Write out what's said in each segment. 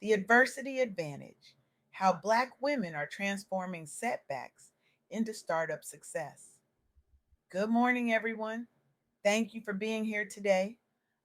The Adversity Advantage: How Black Women Are Transforming Setbacks into Startup Success. Good morning, everyone. Thank you for being here today.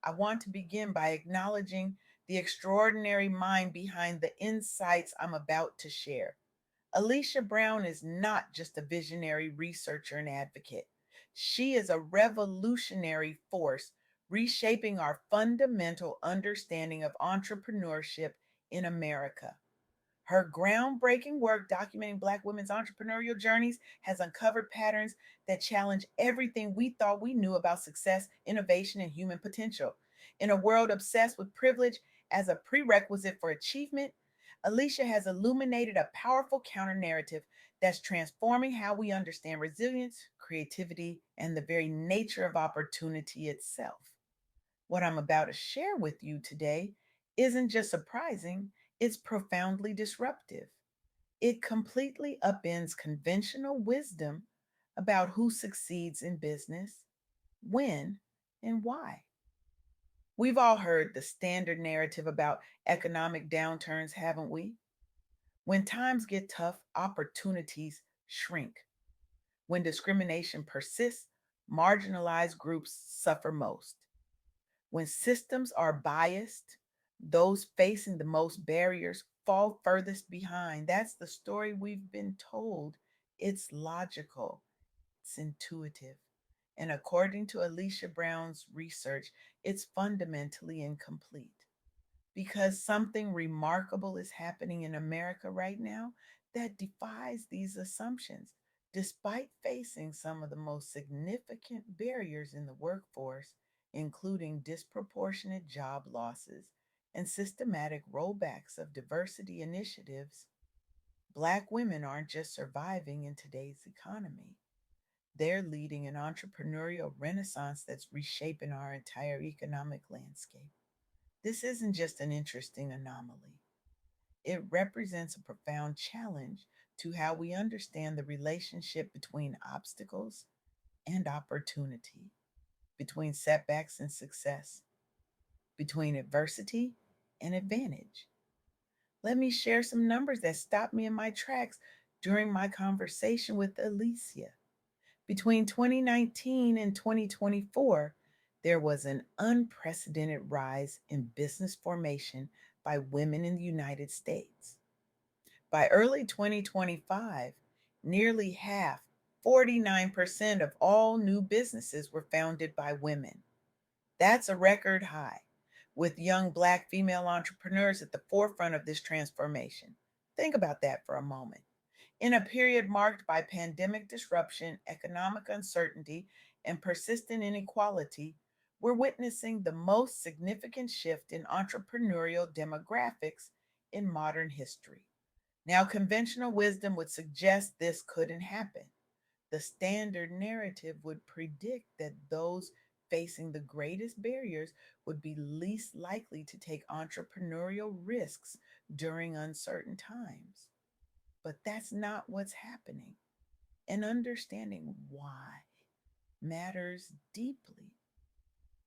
I want to begin by acknowledging the extraordinary mind behind the insights I'm about to share. Alicia Brown is not just a visionary researcher and advocate. She is a revolutionary force reshaping our fundamental understanding of entrepreneurship in America. Her groundbreaking work documenting Black women's entrepreneurial journeys has uncovered patterns that challenge everything we thought we knew about success, innovation, and human potential. In a world obsessed with privilege as a prerequisite for achievement, Alicia has illuminated a powerful counter narrative that's transforming how we understand resilience, creativity, and the very nature of opportunity itself. What I'm about to share with you today isn't just surprising, it's profoundly disruptive. It completely upends conventional wisdom about who succeeds in business, when, and why. We've all heard the standard narrative about economic downturns, haven't we? When times get tough, opportunities shrink. When discrimination persists, marginalized groups suffer most. When systems are biased, those facing the most barriers fall furthest behind. That's the story we've been told. It's logical, it's intuitive. And according to Alicia Brown's research, it's fundamentally incomplete because something remarkable is happening in America right now that defies these assumptions. Despite facing some of the most significant barriers in the workforce, including disproportionate job losses and systematic rollbacks of diversity initiatives, Black women aren't just surviving in today's economy. They're leading an entrepreneurial renaissance that's reshaping our entire economic landscape. This isn't just an interesting anomaly, it represents a profound challenge to how we understand the relationship between obstacles and opportunity, between setbacks and success, between adversity and advantage. Let me share some numbers that stopped me in my tracks during my conversation with Alicia. Between 2019 and 2024, there was an unprecedented rise in business formation by women in the United States. By early 2025, nearly half, 49% of all new businesses were founded by women. That's a record high, with young Black female entrepreneurs at the forefront of this transformation. Think about that for a moment. In a period marked by pandemic disruption, economic uncertainty, and persistent inequality, we're witnessing the most significant shift in entrepreneurial demographics in modern history. Now, conventional wisdom would suggest this couldn't happen. The standard narrative would predict that those facing the greatest barriers would be least likely to take entrepreneurial risks during uncertain times. But that's not what's happening. And understanding why matters deeply,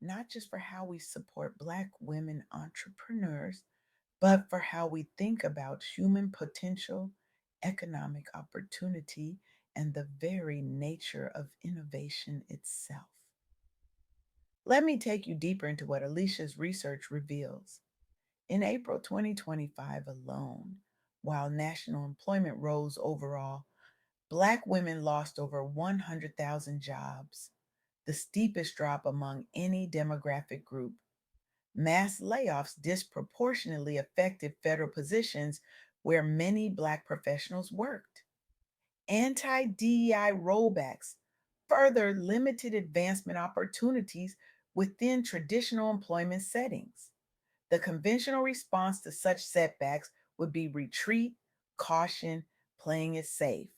not just for how we support Black women entrepreneurs, but for how we think about human potential, economic opportunity, and the very nature of innovation itself. Let me take you deeper into what Alicia's research reveals. In April 2025 alone, while national employment rose overall, Black women lost over 100,000 jobs, the steepest drop among any demographic group. Mass layoffs disproportionately affected federal positions where many Black professionals worked. Anti DEI rollbacks further limited advancement opportunities within traditional employment settings. The conventional response to such setbacks would be retreat, caution, playing it safe.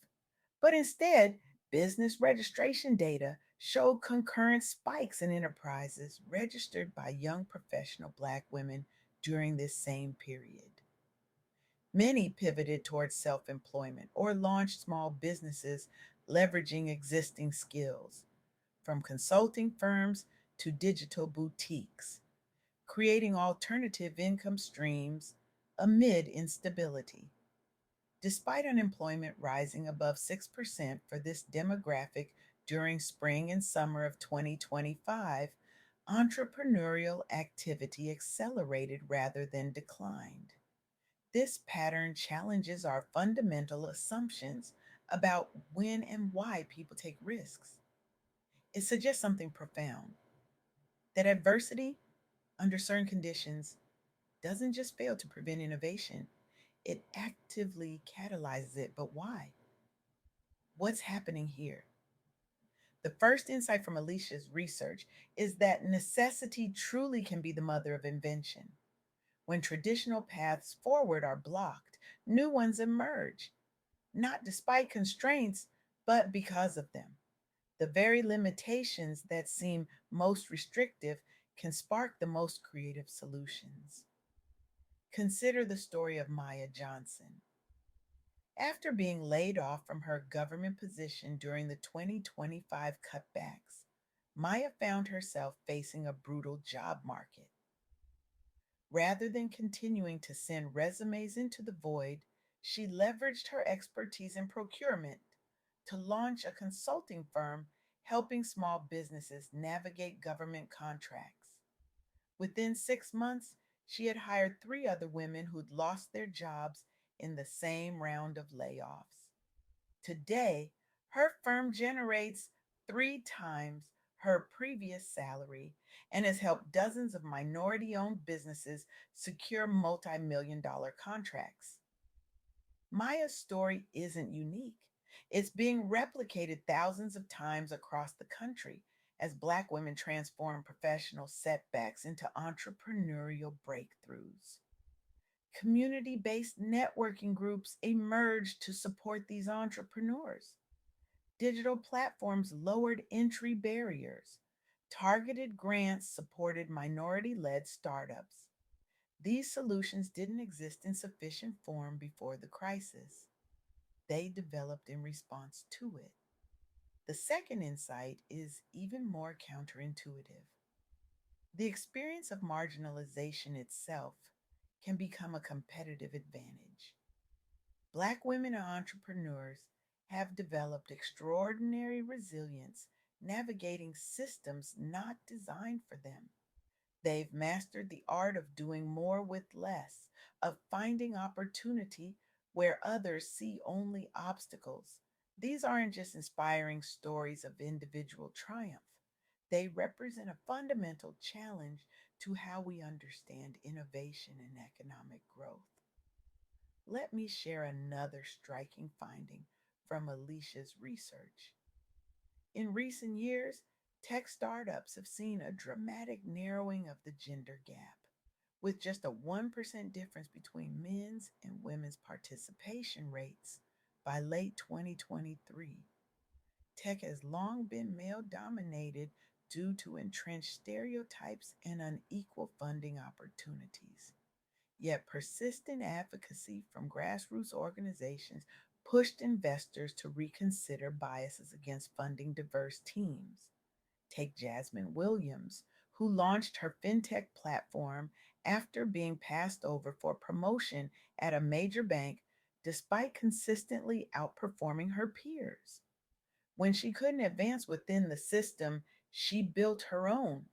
But instead, business registration data showed concurrent spikes in enterprises registered by young professional Black women during this same period. Many pivoted towards self employment or launched small businesses leveraging existing skills, from consulting firms to digital boutiques, creating alternative income streams amid instability. Despite unemployment rising above 6% for this demographic during spring and summer of 2025, entrepreneurial activity accelerated rather than declined. This pattern challenges our fundamental assumptions about when and why people take risks. It suggests something profound, that adversity under certain conditions doesn't just fail to prevent innovation, it actively catalyzes it. But why? What's happening here? The first insight from Alicia's research is that necessity truly can be the mother of invention. When traditional paths forward are blocked, new ones emerge, not despite constraints, but because of them. The very limitations that seem most restrictive can spark the most creative solutions. Consider the story of Maya Johnson. After being laid off from her government position during the 2025 cutbacks, Maya found herself facing a brutal job market. Rather than continuing to send resumes into the void, she leveraged her expertise in procurement to launch a consulting firm helping small businesses navigate government contracts. Within 6 months, she had hired three other women who'd lost their jobs in the same round of layoffs. Today, her firm generates three times her previous salary and has helped dozens of minority owned businesses secure multi million dollar contracts. Maya's story isn't unique. It's being replicated thousands of times across the country as Black women transform professional setbacks into entrepreneurial breakthroughs. Community based networking groups emerged to support these entrepreneurs. Digital platforms lowered entry barriers. Targeted grants supported minority led startups. These solutions didn't exist in sufficient form before the crisis. They developed in response to it. The second insight is even more counterintuitive. The experience of marginalization itself can become a competitive advantage. Black women entrepreneurs have developed extraordinary resilience navigating systems not designed for them. They've mastered the art of doing more with less, of finding opportunity where others see only obstacles. These aren't just inspiring stories of individual triumph, they represent a fundamental challenge to how we understand innovation and economic growth. Let me share another striking finding from Alicia's research. In recent years, tech startups have seen a dramatic narrowing of the gender gap, with just a 1% difference between men's and women's participation rates by late 2023. Tech has long been male dominated due to entrenched stereotypes and unequal funding opportunities. Yet persistent advocacy from grassroots organizations pushed investors to reconsider biases against funding diverse teams. Take Jasmine Williams, who launched her fintech platform after being passed over for promotion at a major bank despite consistently outperforming her peers. When she couldn't advance within the system, she built her own.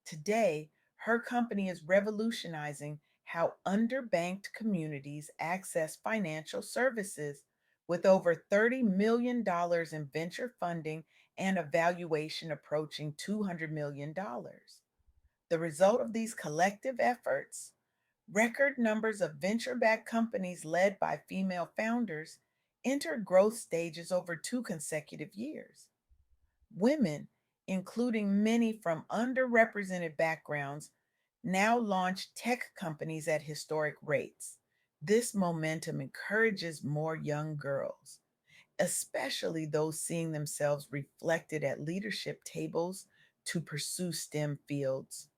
Today, her company is revolutionizing how underbanked communities access financial services with over $30 million dollars in venture funding and a valuation approaching $200 million. Dollars. The result of these collective efforts, record numbers of venture backed companies led by female founders entered growth stages over two consecutive years. Women, including many from underrepresented backgrounds, now launch tech companies at historic rates. This momentum encourages more young girls, especially those seeing themselves reflected at leadership tables, to pursue STEM fields.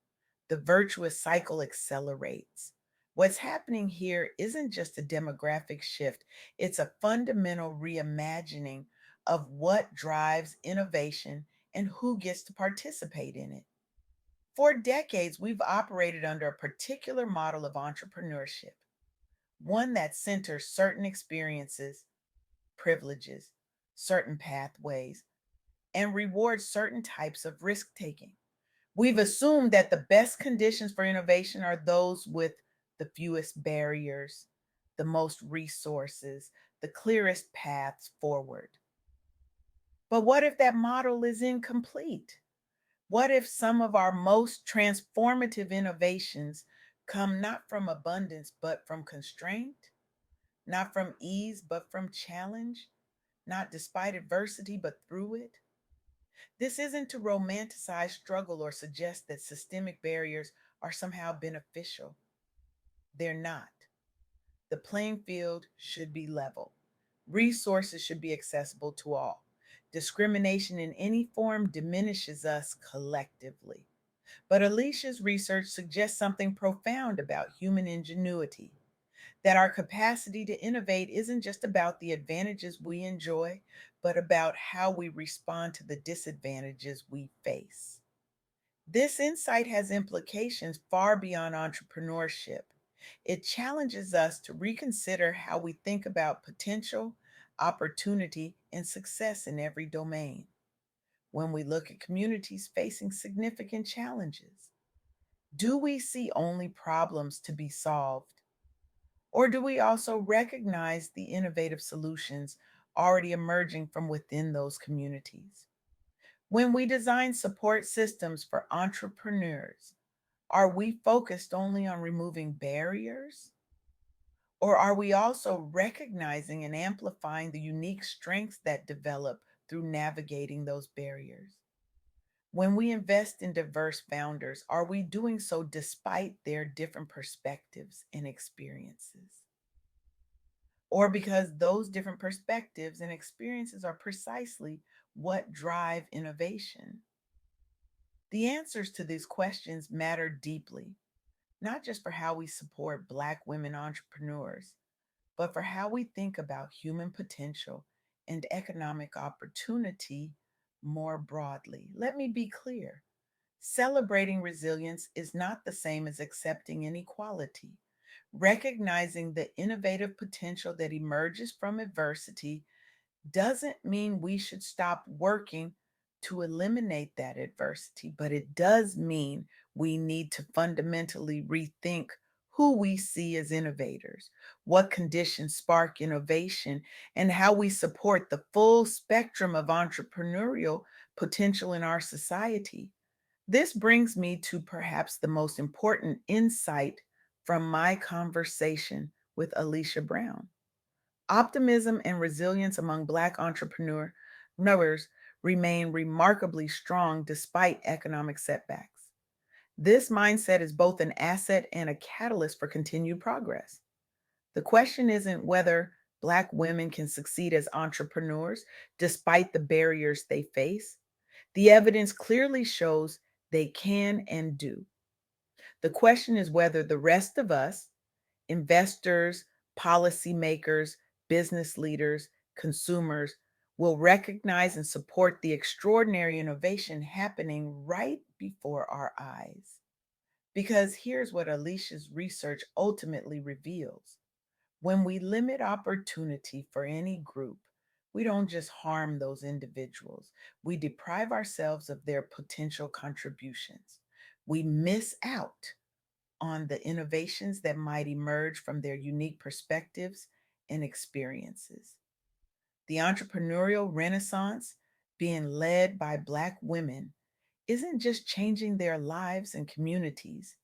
The virtuous cycle accelerates. What's happening here isn't just a demographic shift, it's a fundamental reimagining of what drives innovation and who gets to participate in it. For decades, we've operated under a particular model of entrepreneurship. one that centers certain experiences, privileges, certain pathways, and rewards certain types of risk taking. We've assumed that the best conditions for innovation are those with the fewest barriers, the most resources, the clearest paths forward. But what if that model is incomplete? What if some of our most transformative innovations come not from abundance, but from constraint? Not from ease, but from challenge? Not despite adversity, but through it? This isn't to romanticize struggle or suggest that systemic barriers are somehow beneficial. They're not. The playing field should be level. Resources should be accessible to all. Discrimination in any form diminishes us collectively. But Alicia's research suggests something profound about human ingenuity, that our capacity to innovate isn't just about the advantages we enjoy, but about how we respond to the disadvantages we face. This insight has implications far beyond entrepreneurship. It challenges us to reconsider how we think about potential, opportunity, and success in every domain. When we look at communities facing significant challenges, do we see only problems to be solved? Or do we also recognize the innovative solutions already emerging from within those communities? When we design support systems for entrepreneurs, are we focused only on removing barriers? Or are we also recognizing and amplifying the unique strengths that develop through navigating those barriers? When we invest in diverse founders, are we doing so despite their different perspectives and experiences? Or because those different perspectives and experiences are precisely what drive innovation? The answers to these questions matter deeply, not just for how we support Black women entrepreneurs, but for how we think about human potential and economic opportunity more broadly. Let me be clear. Celebrating resilience is not the same as accepting inequality. Recognizing the innovative potential that emerges from adversity doesn't mean we should stop working to eliminate that adversity, but it does mean we need to fundamentally rethink who we see as innovators, what conditions spark innovation, and how we support the full spectrum of entrepreneurial potential in our society. This brings me to perhaps the most important insight from my conversation with Alicia Brown. Optimism and resilience among Black entrepreneurs remain remarkably strong despite economic setbacks. This mindset is both an asset and a catalyst for continued progress. The question isn't whether Black women can succeed as entrepreneurs despite the barriers they face. The evidence clearly shows they can and do. The question is whether the rest of us, investors, policymakers, business leaders, consumers, will recognize and support the extraordinary innovation happening right before our eyes. Because here's what Alicia's research ultimately reveals: when we limit opportunity for any group, we don't just harm those individuals, we deprive ourselves of their potential contributions. We miss out on the innovations that might emerge from their unique perspectives and experiences. The entrepreneurial renaissance, being led by Black women, isn't just changing their lives and communities,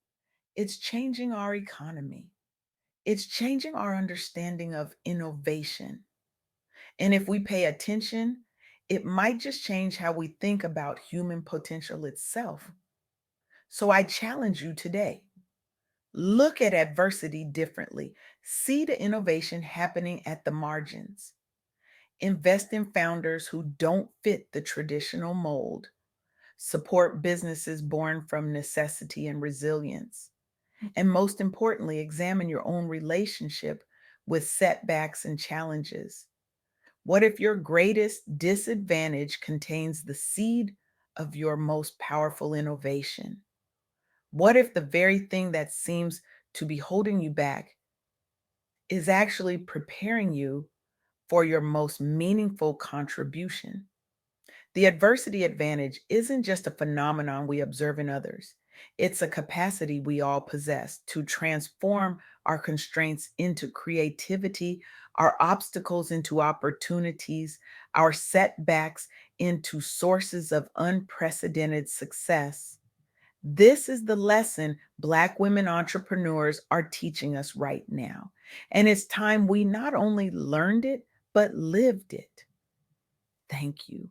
it's changing our economy. It's changing our understanding of innovation. And if we pay attention, it might just change how we think about human potential itself. So I challenge you today: look at adversity differently. See the innovation happening at the margins. Invest in founders who don't fit the traditional mold. Support businesses born from necessity and resilience. And most importantly, examine your own relationship with setbacks and challenges. What if your greatest disadvantage contains the seed of your most powerful innovation? What if the very thing that seems to be holding you back is actually preparing you for your most meaningful contribution. The adversity advantage isn't just a phenomenon we observe in others, it's a capacity we all possess to transform our constraints into creativity, our obstacles into opportunities, our setbacks into sources of unprecedented success. This is the lesson Black women entrepreneurs are teaching us right now. And it's time we not only learned it, but lived it. Thank you